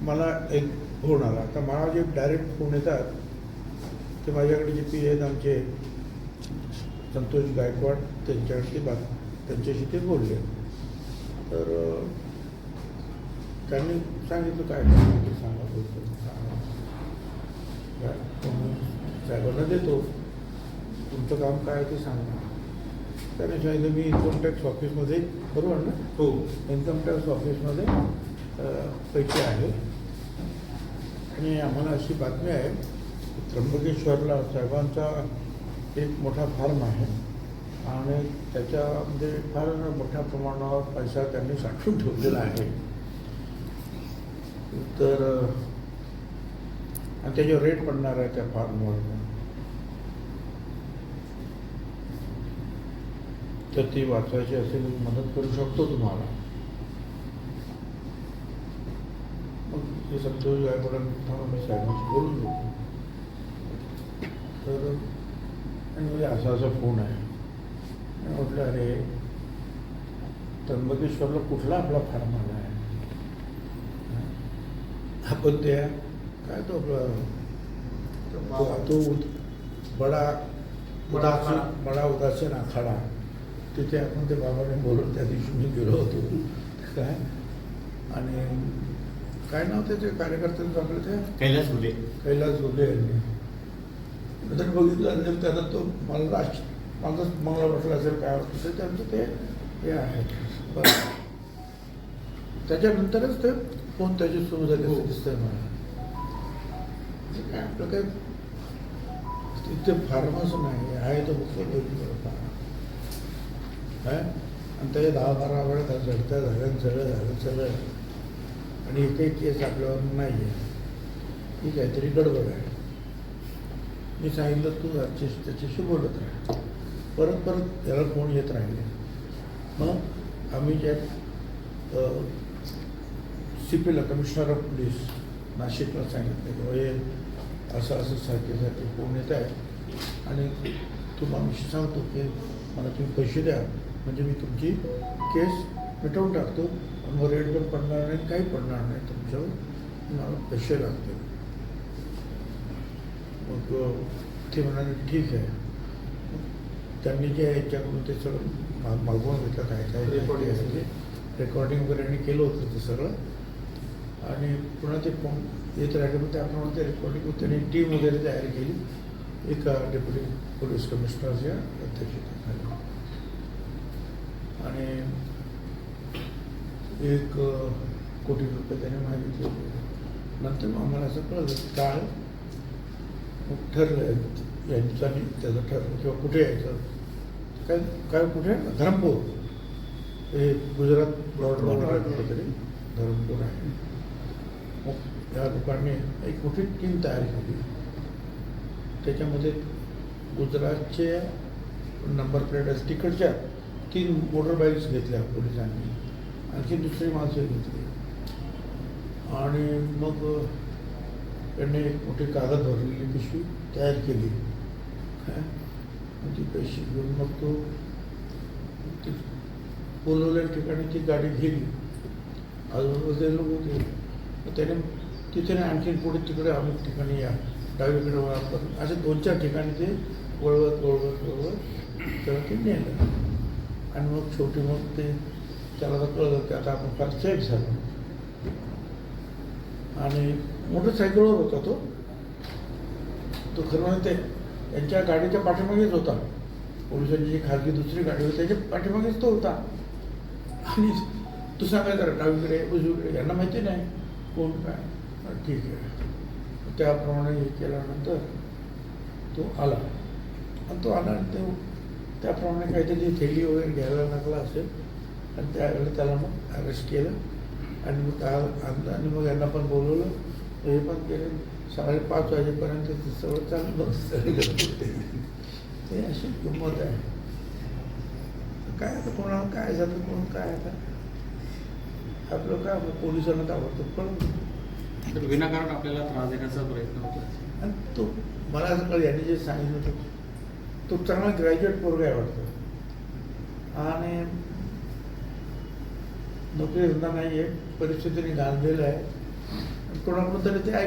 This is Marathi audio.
मला एक फोन आला. आता मला जे डायरेक्ट फोन येतात ते माझ्याकडे जे पी आहेत आमचे संतोष गायकवाड, त्यांच्याशी ते बोलले. तर त्यांनी सांगितलं काय ते सांगा बोलतो साहेबांना देतो, तुमचं काम काय ते सांगा. त्याने सांगितलं मी इन्कम टॅक्स ऑफिसमध्ये, बरोबर ना? हो, इन्कम टॅक्स ऑफिसमध्ये पैसे आहे आणि आम्हाला अशी बातमी आहे त्र्यंबकेश्वरला साहेबांचा एक मोठा फार्म आहे आणि त्याच्यामध्ये फार मोठ्या प्रमाणावर पैसा त्यांनी साठवून ठेवलेला आहे. तर आणि त्याच्यावर रेट पडणार आहे त्या फार्मवर. तर ती वाचवायची असेल मदत करू शकतो तुम्हाला. मग हे संतोष गायकवाडांना मी साहेबांशी बोलून घेतो. तर आणि म्हणजे असा फोन आहे. म्हटलं अरे त्र्यंबकेश्वरला कुठला आपला फार्म आला आहे? आपण त्या काय तो आपला तो बडा उदासीन आखाडा, तिथे आपण ते बाबाने बोलून त्या दिवशी मी गेलो होतो. काय आणि काय नाव त्याचे कार्यकर्त्यांचं आपलं ते कैलास घुले यांनी तर बघितलं असेल. त्यांना तो मला वाटलं असेल काय वाटलं तर त्यांचं ते हे आहे. बरं त्याच्यानंतरच ते फोन त्याची सुरू झाली असं दिसतंय मला. काय आपलं काय तिथे फार्मच नाही आहे, तो फक्त काय आणि त्याच्या 10-12 वेळा झडत्या झाल्या सगळं आणि एकही केस आपल्यावर नाही आहे. ही काहीतरी गडबड आहे. मी सांगितलं तू त्याच्याशी बोलत राहा. परत याला फोन येत राहिले. मग आम्ही ज्या CPला कमिशनर ऑफ पोलीस नाशिकला सांगितलं की हे असं सारखे फोन येत आहे आणि तुम्हाला मी सांगतो की मला तुम्ही पैसे द्या म्हणजे मी तुमची केस मिटवून टाकतो आणि मग रेट पण पडणार नाही, काही पडणार नाही तुमच्यावर, मला पैसे लागतील. मग ते म्हणाले ठीक आहे. त्यांनी जे याच्याकडून ते सगळं मागवून घेतलं काय रेकॉर्डिंग वगैरे यांनी केलं होतं ते सगळं आणि पुन्हा ते फोन येत राहिले. पण त्याप्रमाणे ते रेकॉर्डिंग त्यांनी टीम वगैरे तयार केली एका डेप्युटी पोलीस कमिशनरच्या अध्यक्षतेखाली आणि 1 कोटी रुपये त्याने मागितले. नंतर मग आम्हाला असं कळलं की काळ मग ठरलं यांचं आणि त्याचं ठरलं किंवा कुठे यायचं काय कुठे धरमपूर, हे गुजरात बॉर्डर कुठेतरी धरमपूर आहे. मग या लोकांनी एक मोठी टीम तयार केली. त्याच्यामध्ये गुजरातचे नंबर प्लेट तिकडच्या 3 मोटर बाईक्स घेतल्या पोलिसांनी, आणखी दुसरी माणसं घेतली आणि मग त्यांनी एक मोठी कागद भरलेली पिशवी तयार केली. ती पैसे घेऊन मग तो ती बोलवलेल्या ठिकाणी ती गाडी गेली. आजूबाजूचे लोक होते. त्याने तिथे आणखी पुढे तिकडे अमुक ठिकाणी या डावीकडे वळा असे 2-4 ठिकाणी ते वळवत त्याला ते नेलं आणि मग शेवटी मग ते त्याला तर कळलं की आता आपण फार सेफ झालो. आणि मोटरसायकलवर होता तो खरं म्हणजे ते त्यांच्या गाडीच्या पाठीमागेच होता. पोलिसांची जी खाजगी दुसरी गाडी होती त्याच्या पाठीमागेच तो होता. आणि तू सांगायचा डावीकडे उजवीकडे यांना माहिती नाही कोण काय. ठीक आहे. त्याप्रमाणे हे केल्यानंतर तो आला आणि तो आला आणि तो त्याप्रमाणे काहीतरी थैली वगैरे घ्यायला लागला असेल आणि त्यावेळेला त्याला मग अरेस्ट केलं आणि मग आणलं आणि मग यांना पण बोलवलं. हे पण केले. 5:30 वाजेपर्यंत ते सगळं चाललं. ते अशी गंमत आहे. काय आता कोणाला काय झालं कोण काय आता आपलं काय पोलिसांना ताबडतोब पण तर विनाकारण आपल्याला त्रास देण्याचा प्रयत्न होतो. आणि तो मला असं कळलं यांनी जे सांगितलं होतं तो चांगला ग्रॅज्युएट पोरगा आहे वाटतं आणि नोकरी धंदा नाही आहे, परिस्थितीने गांजलेला आहे. कोणाकडून तरी ते